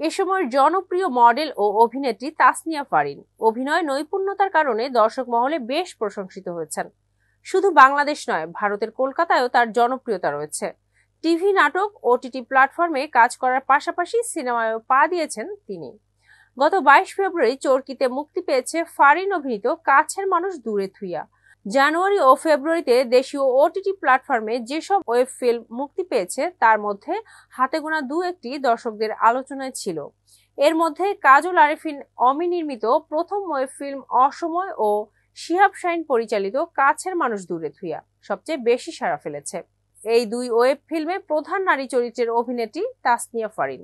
এ সময় জনপ্রিয় মডেল ও অভিনেত্রী তাসনিয়া ফারিন অভিনয় নৈপুণ্যতার কারণে দর্শক মহলে বেশ প্রশংসিত হয়েছেন। শুধু বাংলাদেশ নয়, ভারতের কলকাতায়ও তার জনপ্রিয়তা রয়েছে। টিভি, নাটক, ওটিটি প্ল্যাটফর্মে কাজ করার পাশাপাশি সিনেমায়ও পা দিয়েছেন তিনি। গত 22 ফেব্রুয়ারি চরকিতে মুক্তি পেয়েছে ফারিন অভিনীত কাছের মানুষ দূরে থুইয়া। জানুয়ারি ও ফেব্রুয়ারিতে দেশীয় ওটিটি প্ল্যাটফর্মে যেসব ওয়েব ফিল্ম মুক্তি পেয়েছে তার মধ্যে হাতে গোনা দু একটি দর্শকদের আলোচনায় ছিল। এর মধ্যে কাজল আরেফিন অমি নির্মিত প্রথম ওয়েব ফিল্ম অসময় ও শিহাব শাহীন পরিচালিত কাছের মানুষ দূরে থুইয়া সবচেয়ে বেশি সাড়া ফেলেছে। এই দুই ওয়েব ফিল্মে প্রধান নারী চরিত্রের অভিনেত্রী তাসনিয়া ফারিন।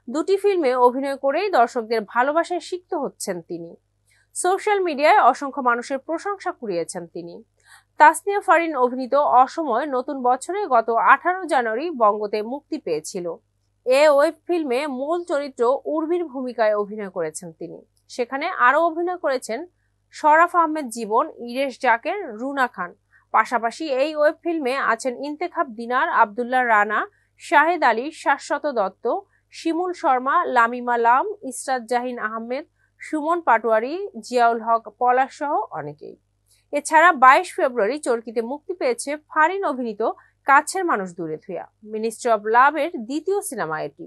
দুটি ফিল্মে অভিনয় করেই দর্শকদের ভালোবাসায় সিক্ত হচ্ছেন তিনি। সোশ্যাল মিডিয়ায় অসংখ্য মানুষের প্রশংসা কুড়িয়েছেন তিনি। তাসনিয়া ফারিন অভিনীত অসময় নতুন বছরে গত 18 জানুয়ারি বঙ্গতে মুক্তি পেয়েছিল। এ ওয়েব ফিল্মে মূল চরিত্র উর্মির ভূমিকায় অভিনয় করেছেন তিনি। সেখানে আরও অভিনয় করেছেন শরাফ আহমেদ জীবন, ইরেশ জাকের, রুনা খান। পাশাপাশি এই ওয়েব ফিল্মে আছেন ইন্তেখাব দিনার, আব্দুল্লাহ রানা, শাহেদ আলী, শাশ্বত দত্ত, শিমুল শর্মা, লামিমা লাম, ইসরাত জাহিন আহমেদ, সুমন পাটোয়ারি, জিয়াউল হক পলাশ সহ অনেকেই। এছাড়া 22 ফেব্রুয়ারি চরকিতে মুক্তি পেয়েছে ফারিন অভিনীত কাছের মানুষ দূরে থুইয়া। মিনিস্ট্রি অব লাভের দ্বিতীয় সিনেমা এটি।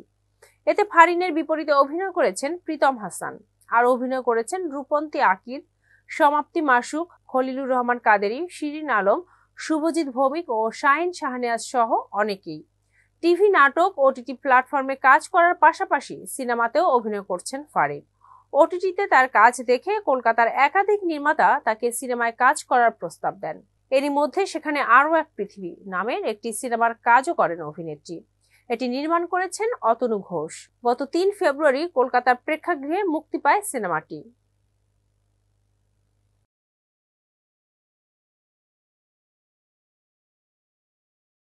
এতে ফারিনের বিপরীতে অভিনয় করেছেন প্রীতম হাসান। আর অভিনয় করেছেন রূপন্তী আকিদ, সমাপ্তি মাসুক, খলিলুর রহমান কাদেরী, শিরিন আলম, শুভজিৎ ভৌমিক ও শাহিন শাহনেয়াজ সহ অনেকেই। টিভি, নাটক, ওটিটি প্ল্যাটফর্মে কাজ করার পাশাপাশি সিনেমাতেও অভিনয় করছেন ফারিন। ওটিটিতে তার কাজ দেখে কলকাতার একাধিক নির্মাতা তাকে সিনেমায় কাজ করার প্রস্তাব দেন। এরই মধ্যে সেখানে আরও এক পৃথিবী নামের একটি সিনেমার কাজও করেন অভিনেত্রী। এটি নির্মাণ করেছেন অতনু ঘোষ। গত 3 ফেব্রুয়ারি কলকাতার প্রেক্ষাগৃহে মুক্তি পায় সিনেমাটি।